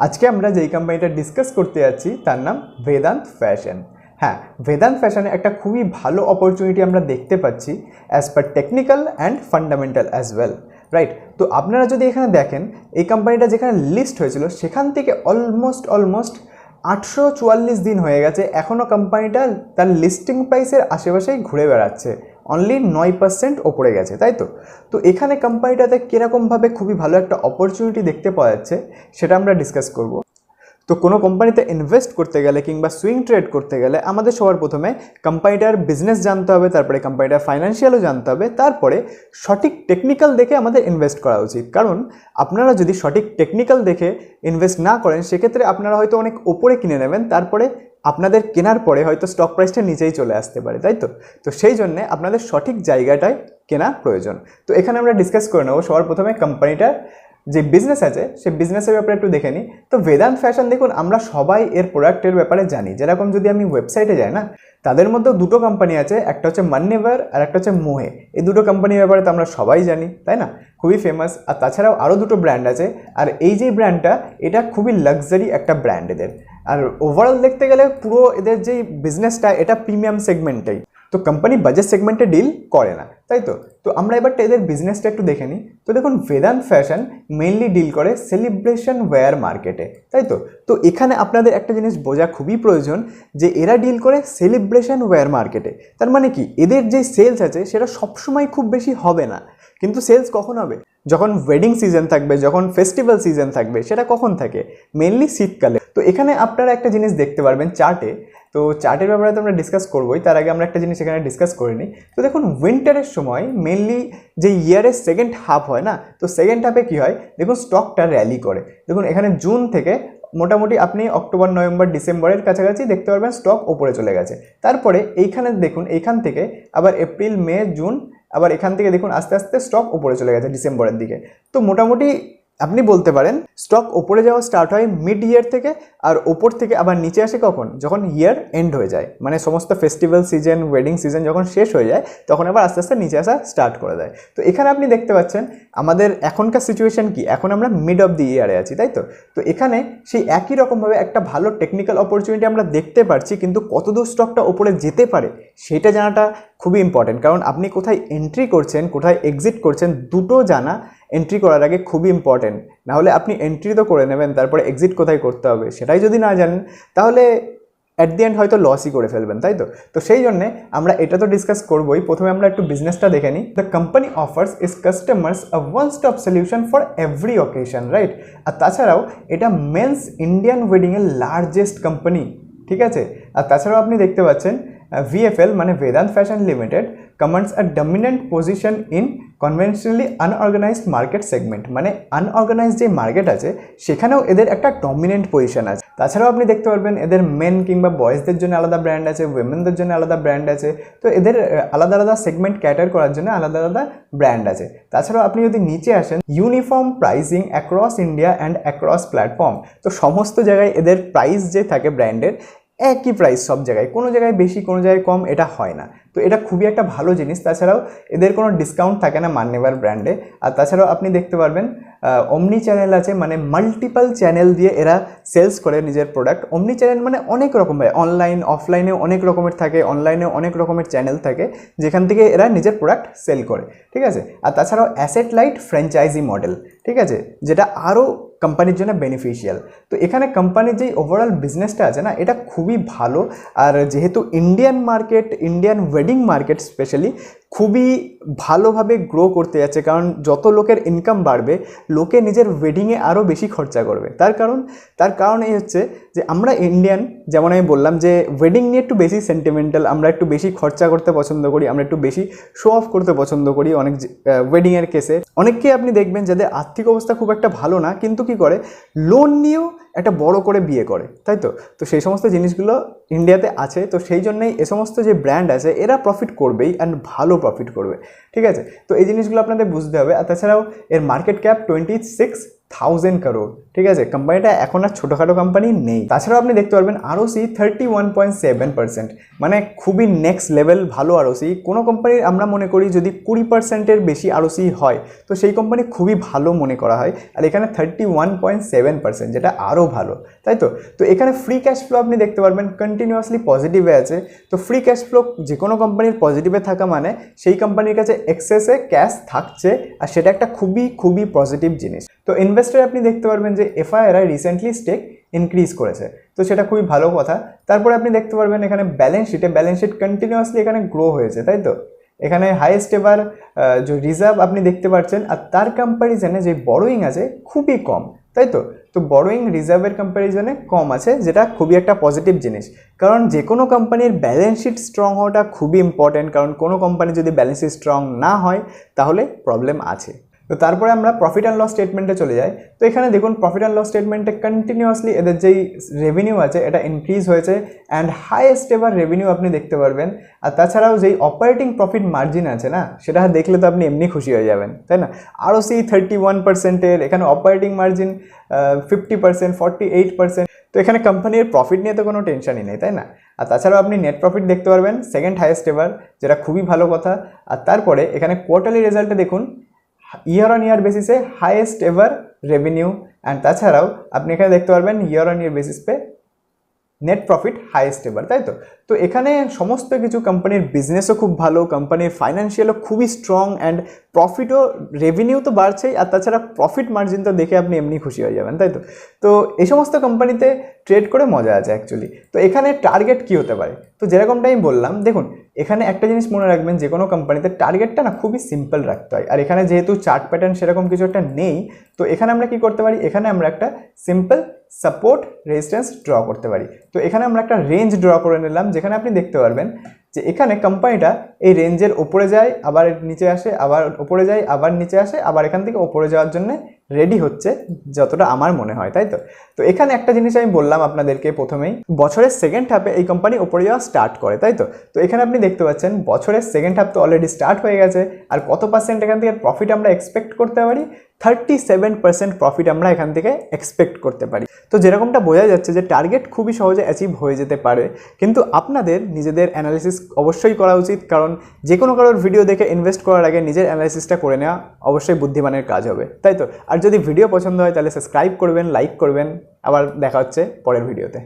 আজকে আমরা যেই কোম্পানিটা ডিসকাস করতে যাচ্ছি তার নাম বেদান্ত ফ্যাশন। হ্যাঁ, বেদান্ত ফ্যাশনে একটা খুবই ভালো অপরচুনিটি আমরা দেখতে পাচ্ছি as per technical and fundamental as well, right? তো আপনারা যদি এখানে দেখেন, এই কোম্পানিটা যেখানে লিস্ট হয়েছিল সেখান থেকে অলমোস্ট 844 দিন হয়ে গেছে, এখনও কোম্পানিটা তার লিস্টিং প্রাইসের আশেপাশেই ঘুরে বেড়াচ্ছে, অনলি 9% ওপরে গেছে, তাই তো? তো এখানে কোম্পানিটাতে কীরকমভাবে খুবই ভালো একটা অপরচুনিটি দেখতে পাওয়া যাচ্ছে সেটা আমরা ডিসকাস করব। তো কোনো কোম্পানিতে ইনভেস্ট করতে গেলে কিংবা সুইং ট্রেড করতে গেলে আমাদের সবার প্রথমে কোম্পানিটার বিজনেস জানতে হবে, তারপরে কোম্পানিটার ফাইন্যান্সিয়ালও জানতে হবে, তারপরে সঠিক টেকনিক্যাল দেখে আমাদের ইনভেস্ট করা উচিত। কারণ আপনারা যদি সঠিক টেকনিক্যাল দেখে ইনভেস্ট না করেন সেক্ষেত্রে আপনারা হয়তো অনেক ওপরে কিনে নেবেন, তারপরে আপনাদের কেনার পরে হয়তো স্টক প্রাইসটা নিচেই চলে আসতে পারে, তাই তো? তো সেই জন্যে আপনাদের সঠিক জায়গাটায় কেনা প্রয়োজন। তো এখানে আমরা ডিসকাস করে নেবো সবার প্রথমে কোম্পানিটার যে বিজনেস আছে সেই বিজনেসের ব্যাপারে একটু দেখে নিই। তো বেদান্ত ফ্যাশন, দেখুন আমরা সবাই এর প্রোডাক্টের ব্যাপারে জানি। যেরকম যদি আমি ওয়েবসাইটে যাই না, তাদের মধ্যেও দুটো কোম্পানি আছে, একটা হচ্ছে মান্যেভার আর একটা হচ্ছে মোহে। এই দুটো কোম্পানির ব্যাপারে তো আমরা সবাই জানি, তাই না? খুবই ফেমাস। আর তাছাড়াও আরও দুটো ব্র্যান্ড আছে, আর এই যে ব্র্যান্ডটা, এটা খুবই লাক্সারি একটা ব্র্যান্ড এদের। আর ওভারঅল দেখতে গেলে পুরো এদের যেই বিজনেসটা, এটা প্রিমিয়াম সেগমেন্টেই। তো কোম্পানি বাজেট সেগমেন্টে ডিল করে না, তাই তো? তো আমরা এবারটা এদের বিজনেসটা একটু দেখে নিই। তো দেখুন, বেদান্ত ফ্যাশন মেইনলি ডিল করে সেলিব্রেশন ওয়্যার মার্কেটে, তাই তো? তো এখানে আপনাদের একটা জিনিস বোঝা খুবই প্রয়োজন যে এরা ডিল করে সেলিব্রেশন ওয়্যার মার্কেটে। তার মানে কি, এদের যে সেলস আছে সেটা সবসময় খুব বেশি হবে না, কিন্তু সেলস কখন হবে? যখন ওয়েডিং সিজন থাকবে, যখন ফেস্টিভ্যাল সিজন থাকবে। সেটা কখন থাকে? মেনলি শীতকালে। তো এখানে আপনারা একটা জিনিস দেখতে পারবেন চার্টে। তো চার্টের ব্যাপারে তো আমরা ডিসকাস করবোই, তার আগে আমরা একটা জিনিস এখানে ডিসকাস করে নিই। তো দেখুন, উইন্টারের সময় মেনলি যে ইয়ারের সেকেন্ড হাফ হয় না, তো সেকেন্ড হাফে কী হয় দেখুন, স্টকটা র্যালি করে। দেখুন এখানে জুন থেকে মোটামুটি আপনি অক্টোবর, নভেম্বর, ডিসেম্বরের কাছাকাছি দেখতে পারবেন স্টক ওপরে চলে গেছে। তারপরে এইখানে দেখুন, এইখান থেকে আবার এপ্রিল, মে, জুন, আবার এখান থেকে দেখুন আস্তে আস্তে স্টক ওপরে চলে গেছে ডিসেম্বরের দিকে। তো মোটামুটি আপনি বলতে পারেন স্টক ওপরে যাওয়া স্টার্ট হয় মিড ইয়ার থেকে, আর ওপর থেকে আবার নিচে আসে কখন? যখন ইয়ার এন্ড হয়ে যায়, মানে সমস্ত ফেস্টিভ্যাল সিজন, ওয়েডিং সিজন যখন শেষ হয়ে যায়, তখন আবার আস্তে আস্তে নিচে আসা স্টার্ট করে দেয়। তো এখানে আপনি দেখতে পাচ্ছেন আমাদের এখনকার সিচুয়েশন কি, এখন আমরা মিড অফ দি ইয়ারে আছি, তাই তো? তো এখানে সেই একই রকমভাবে একটা ভালো টেকনিক্যাল অপরচুনিটি আমরা দেখতে পাচ্ছি, কিন্তু কতদূর স্টকটা ওপরে যেতে পারে সেটা জানাটা খুবই ইম্পর্টেন্ট। কারণ আপনি কোথায় এন্ট্রি করছেন, কোথায় এক্সিট করছেন, দুটো জানা এন্ট্রি করার আগে খুবই ইম্পর্টেন্ট। নাহলে আপনি এন্ট্রি তো করে নেবেন, তারপরে এক্সিট কোথায় করতে হবে সেটাই যদি না জানেন, তাহলে অ্যাট দি এন্ড হয়তো লসই করে ফেলবেন, তাই তো? তো সেই জন্যে আমরা এটা তো ডিসকাস করবোই। প্রথমে আমরা একটু বিজনেসটা দেখে নিই। The company offers its customers a one stop solution for every occasion, right? আর তাছাড়াও এটা মেন্স ইন্ডিয়ান ওয়েডিংয়ের লার্জেস্ট কোম্পানি, ঠিক আছে? আর তাছাড়াও আপনি দেখতে পাচ্ছেন VFL মানে Vedant Fashion Limited commands a dominant position in conventionally unorganized market segment, মানে আনঅর্গানাইজড যে মার্কেট আছে সেখানেও এদের একটা ডমিনেন্ট পজিশন আছে। তাছাড়াও আপনি দেখতে পারবেন এদের মেন কিংবা বয়েজদের জন্য আলাদা ব্র্যান্ড আছে, উইমেনদের জন্য আলাদা ব্র্যান্ড আছে। তো এদের আলাদা আলাদা সেগমেন্ট ক্যাটার করার জন্য আলাদা আলাদা ব্র্যান্ড আছে। তাছাড়াও আপনি যদি নিচে আসেন, uniform pricing across India and across platform. তো সমস্ত জায়গায় এদের প্রাইস যে থাকে ব্র্যান্ডের, একই প্রাইস সব জায়গায়, কোনো জায়গায় বেশি কোনো জায়গায় কম, এটা হয় না। তো এটা খুবই একটা ভালো জিনিস। তাছাড়াও এদের কোনো ডিসকাউন্ট থাকে না মান্যেভার ব্র্যান্ডে। আর তাছাড়াও আপনি দেখতে পারবেন অমনি চ্যানেল আছে, মানে মাল্টিপল চ্যানেল দিয়ে এরা সেলস করে নিজের প্রোডাক্ট। অমনি চ্যানেল মানে অনেক রকম হয়, অনলাইন অফলাইনে অনেক রকমের থাকে, অনলাইনে অনেক রকমের চ্যানেল থাকে যেখান থেকে এরা নিজের প্রোডাক্ট সেল করে, ঠিক আছে? আর তাছাড়াও অ্যাসেট লাইট ফ্র্যাঞ্চাইজি মডেল, ঠিক আছে, যেটা আরও কোম্পানির জন্য বেনিফিশিয়াল। তো এখানে কোম্পানির যেই ওভারঅল বিজনেসটা আছে না, এটা খুবই ভালো। আর যেহেতু Indian market, Indian wedding market specially খুবই ভালোভাবে গ্রো করতে যাচ্ছে, কারণ যত লোকের ইনকাম বাড়বে, লোকে নিজের ওয়েডিংয়ে আরও বেশি খরচা করবে। তার কারণ এই হচ্ছে যে আমরা ইন্ডিয়ান, যেমন আমি বললাম যে ওয়েডিং নিয়ে একটু বেশি সেন্টিমেন্টাল, আমরা একটু বেশি খরচা করতে পছন্দ করি, আমরা একটু বেশি শো অফ করতে পছন্দ করি। অনেক ওয়েডিংয়ের কেসে অনেককেই আপনি দেখবেন যাদের আর্থিক অবস্থা খুব একটা ভালো না, কিন্তু কি করে, লোন নিয়েও একটা বড় করে বিয়ে করে, তাই তো? তো সেই সমস্ত জিনিসগুলো ইন্ডিয়াতে আছে। তো সেই জন্যই এ সমস্ত যে ব্র্যান্ড আছে এরা প্রফিট করবেই, অ্যান্ড ভালো প্রফিট করবে, ঠিক আছে? তো এই জিনিসগুলো আপনাদের বুঝতে হবে। আর তাছাড়াও এর মার্কেট ক্যাপ 26 1000 crore, ঠিক আছে। কোম্পানিটা এখন আর ছোটোখাটো কোম্পানি নেই। তাছাড়াও আপনি দেখতে পারবেন আরওসি 31.7%, মানে খুবই নেক্সট লেভেল ভালো আরওসি। কোনো কোম্পানির আমরা মনে করি যদি 20%-এর বেশি আরওসি হয় তো সেই কোম্পানি খুবই ভালো মনে করা হয়, আর এখানে 31.7%, যেটা আরও ভালো, তাই তো। তো এখানে ফ্রি ক্যাশ ফ্লো আপনি দেখতে পারবেন কন্টিনিউয়াসলি পজিটিভে আছে। তো ফ্রি ক্যাশ ফ্লো যে কোনো কোম্পানির পজিটিভে থাকা মানে সেই কোম্পানির কাছে এক্সেসে ক্যাশ থাকছে, আর সেটা একটা খুবই পজিটিভ জিনিস। তো ইনভেস্টার আপনি দেখতে পারবেন যে এফআইআর রিসেন্টলি স্টেক ইনক্রিজ করেছে, তো সেটা খুবই ভালো কথা। তারপরে আপনি দেখতে পারবেন এখানে ব্যালেন্স শিট কন্টিনিউয়াসলি এখানে গ্রো হয়েছে, তাই তো। এখানে হাইয়েস্ট এবার যে রিজার্ভ আপনি দেখতে পাচ্ছেন, আর তার কম্প্যারিজনে যে বড়োয়িং আছে খুবই কম, তাই তো। তো বড়োয়িং রিজার্ভের কম্প্যারিজনে কম আছে, যেটা খুবই একটা পজিটিভ জিনিস। কারণ যে কোনো কোম্পানির ব্যালেন্স শিট স্ট্রং হওয়াটা খুবই ইম্পর্টেন্ট, কারণ কোনো কোম্পানি যদি ব্যালেন্স শিট স্ট্রং না হয় তাহলে প্রবলেম আছে। তো তারপরে আমরা প্রফিট অ্যান্ড লস স্টেটমেন্টে চলে যাই। তো এখানে দেখুন প্রফিট অ্যান্ড লস স্টেটমেন্টে কন্টিনিউয়াসলি এদের যেই রেভিনিউ আছে এটা ইনক্রিজ হয়েছে, অ্যান্ড হাইয়েস্ট এভার রেভিনিউ আপনি দেখতে পারবেন। আর তাছাড়াও যেই অপারেটিং প্রফিট মার্জিন আছে না, সেটা দেখলে তো আপনি এমনি খুশি হয়ে যাবেন, তাই না। আরওসি 31%-এর, এখানে অপারেটিং মার্জিন 50%, 48%। তো এখানে কোম্পানির প্রফিট নিয়ে তো কোনো টেনশনই নেই, তাই না। আর তাছাড়াও আপনি নেট প্রফিট দেখতে পারবেন সেকেন্ড হাইয়েস্ট এভার, যেটা খুবই ভালো কথা। আর তারপরে এখানে কোয়ার্টারলি রেজাল্টে দেখুন ইয়ার অন ইয়ার বেসিসে হাইয়েস্ট এভার রেভিনিউ, অ্যান্ড তাছাড়াও আপনি এখানে দেখতে পারবেন year on year basis pay net profit highest ever, তাই তো। তো এখানে সমস্ত কিছু কোম্পানির বিজনেসও খুব ভালো, কোম্পানির ফাইন্যান্সিয়ালও খুবই স্ট্রং, অ্যান্ড প্রফিটও রেভিনিউ তো বাড়ছেই, আর তাছাড়া প্রফিট মার্জিন তো দেখে আপনি এমনি খুশি হয়ে যাবেন, তাই তো। তো এই সমস্ত কোম্পানিতে ট্রেড করে মজা আছে অ্যাকচুয়ালি। তো এখানে টার্গেট কী হতে পারে, তো যেরকমটা আমি বললাম, দেখুন এখানে একটা জিনিস মনে রাখবেন, যে কোনো কোম্পানিতে টার্গেটটা না খুবই সিম্পল রাখতে হয়। আর এখানে যেহেতু চার্ট প্যাটার্ন সেরকম কিছু একটা নেই, তো এখানে আমরা কি করতে পারি, এখানে আমরা একটা সিম্পল সাপোর্ট রেজিস্ট্যান্স ড্র করতে পারি। তো এখানে আমরা একটা রেঞ্জ ড্র করে নিলাম, যেখানে আপনি দেখতে পারবেন যে এখানে কোম্পানিটা এই রেঞ্জের ওপরে যায়, আবার নিচে আসে, আবার ওপরে যায়, আবার নিচে আসে, আবার এখান থেকে ওপরে যাওয়ার জন্য রেডি হচ্ছে, যতটা আমার মনে হয়, তাই তো। তো এখানে একটা জিনিস আমি বললাম আপনাদেরকে প্রথমেই, বছরের সেকেন্ড হাফে এই কোম্পানি ওপরে যাওয়া স্টার্ট করে, তাই তো। তো এখানে আপনি দেখতে পাচ্ছেন বছরের সেকেন্ড হাফ তো অলরেডি স্টার্ট হয়ে গেছে, আর কত পার্সেন্ট এখান থেকে প্রফিট আমরা এক্সপেক্ট করতে পারি, 37% প্রফিট আমরা এখান থেকে এক্সপেক্ট করতে পারি। তো যেরকমটা বোঝা যাচ্ছে যে টার্গেট খুবই সহজে অ্যাচিভ হয়ে যেতে পারে, কিন্তু আপনাদের নিজেদের অ্যানালিসিস অবশ্যই করা উচিত, কারণ যে কোনো কারোর ভিডিও দেখে ইনভেস্ট করার আগে নিজের অ্যানালিসিসটা করে নেওয়া অবশ্যই বুদ্ধিমানের কাজ হবে, তাই তো। আর যদি ভিডিও পছন্দ হয় তাহলে সাবস্ক্রাইব করবেন, লাইক করবেন। আবার দেখা হচ্ছে পরের ভিডিওতে।